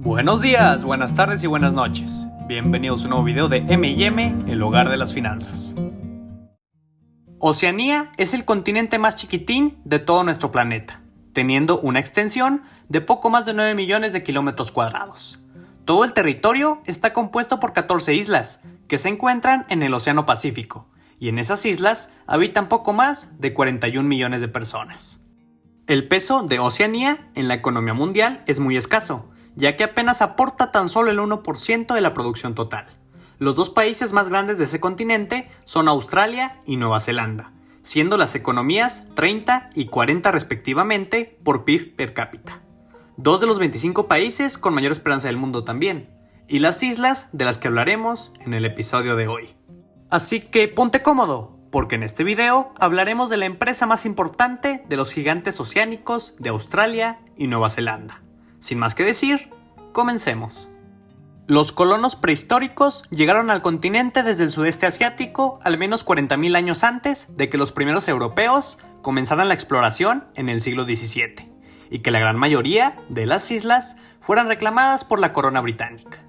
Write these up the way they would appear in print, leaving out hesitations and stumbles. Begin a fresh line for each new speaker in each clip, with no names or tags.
Buenos días, buenas tardes y buenas noches. Bienvenidos a un nuevo video de M&M, el hogar de las finanzas. Oceanía es el continente más chiquitín de todo nuestro planeta, teniendo una extensión de poco más de 9 millones de kilómetros cuadrados. Todo el territorio está compuesto por 14 islas, que se encuentran en el Océano Pacífico, y en esas islas habitan poco más de 41 millones de personas. El peso de Oceanía en la economía mundial es muy escaso, ya que apenas aporta tan solo el 1% de la producción total. Los dos países más grandes de ese continente son Australia y Nueva Zelanda, siendo las economías 30 y 40 respectivamente por PIB per cápita. Dos de los 25 países con mayor esperanza del mundo también, y las islas de las que hablaremos en el episodio de hoy. Así que ponte cómodo, porque en este video hablaremos de la empresa más importante de los gigantes oceánicos de Australia y Nueva Zelanda. Sin más que decir, comencemos. Los colonos prehistóricos llegaron al continente desde el sudeste asiático al menos 40.000 años antes de que los primeros europeos comenzaran la exploración en el siglo XVII, y que la gran mayoría de las islas fueran reclamadas por la corona británica.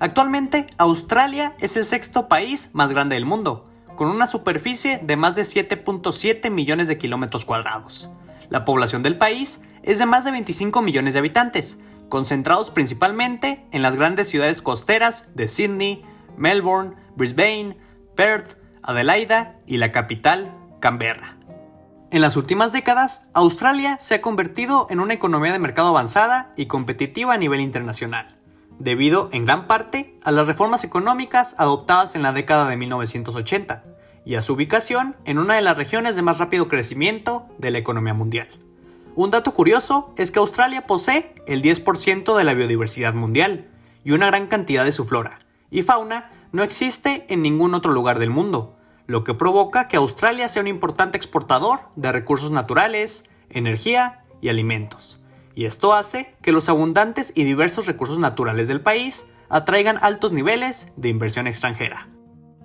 Actualmente, Australia es el sexto país más grande del mundo, con una superficie de más de 7.7 millones de kilómetros cuadrados. La población del país es de más de 25 millones de habitantes, concentrados principalmente en las grandes ciudades costeras de Sydney, Melbourne, Brisbane, Perth, Adelaida y la capital, Canberra. En las últimas décadas, Australia se ha convertido en una economía de mercado avanzada y competitiva a nivel internacional, debido en gran parte a las reformas económicas adoptadas en la década de 1980 y a su ubicación en una de las regiones de más rápido crecimiento de la economía mundial. Un dato curioso es que Australia posee el 10% de la biodiversidad mundial y una gran cantidad de su flora y fauna no existe en ningún otro lugar del mundo, lo que provoca que Australia sea un importante exportador de recursos naturales, energía y alimentos. Y esto hace que los abundantes y diversos recursos naturales del país atraigan altos niveles de inversión extranjera.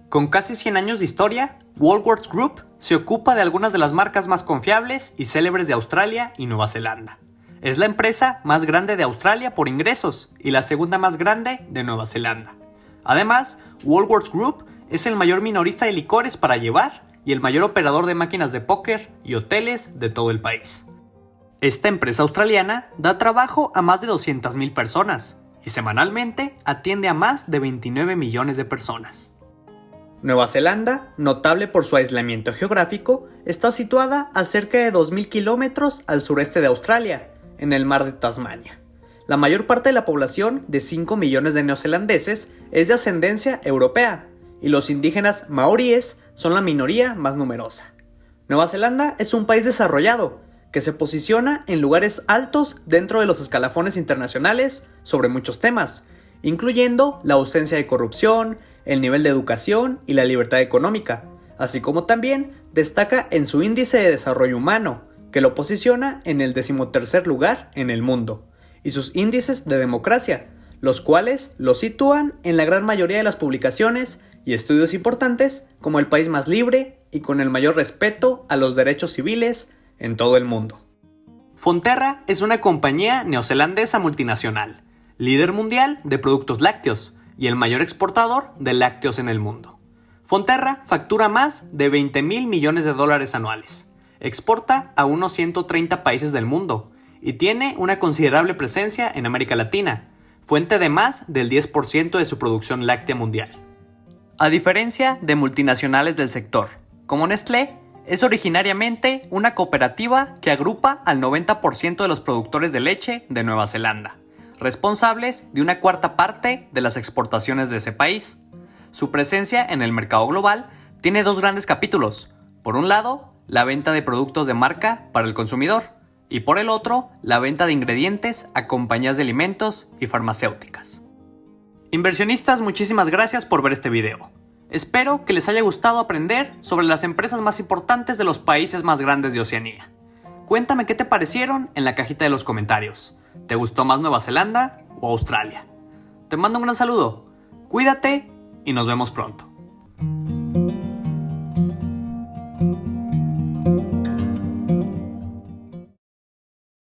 Con casi 100 años de historia, Woolworths Group se ocupa de algunas de las marcas más confiables y célebres de Australia y Nueva Zelanda. Es la empresa más grande de Australia por ingresos y la segunda más grande de Nueva Zelanda. Además, Woolworths Group es el mayor minorista de licores para llevar y el mayor operador de máquinas de póker y hoteles de todo el país. Esta empresa australiana da trabajo a más de 200,000 personas y semanalmente atiende a más de 29 millones de personas. Nueva Zelanda, notable por su aislamiento geográfico, está situada a cerca de 2.000 kilómetros al sureste de Australia, en el mar de Tasmania. La mayor parte de la población, de 5 millones de neozelandeses, es de ascendencia europea, y los indígenas maoríes son la minoría más numerosa. Nueva Zelanda es un país desarrollado, que se posiciona en lugares altos dentro de los escalafones internacionales sobre muchos temas, incluyendo la ausencia de corrupción, el nivel de educación y la libertad económica, así como también destaca en su índice de desarrollo humano, que lo posiciona en el 13º lugar en el mundo, y sus índices de democracia, los cuales lo sitúan en la gran mayoría de las publicaciones y estudios importantes como el país más libre y con el mayor respeto a los derechos civiles en todo el mundo. Fonterra es una compañía neozelandesa multinacional, líder mundial de productos lácteos y el mayor exportador de lácteos en el mundo. Fonterra factura más de 20,000 millones de dólares anuales, exporta a unos 130 países del mundo y tiene una considerable presencia en América Latina, fuente de más del 10% de su producción láctea mundial. A diferencia de multinacionales del sector, como Nestlé, es originariamente una cooperativa que agrupa al 90% de los productores de leche de Nueva Zelanda, responsables de una cuarta parte de las exportaciones de ese país. Su presencia en el mercado global tiene dos grandes capítulos. Por un lado, la venta de productos de marca para el consumidor, y por el otro, la venta de ingredientes a compañías de alimentos y farmacéuticas. Inversionistas, muchísimas gracias por ver este video. Espero que les haya gustado aprender sobre las empresas más importantes de los países más grandes de Oceanía. Cuéntame qué te parecieron en la cajita de los comentarios. ¿Te gustó más Nueva Zelanda o Australia? Te mando un gran saludo, cuídate y nos vemos pronto.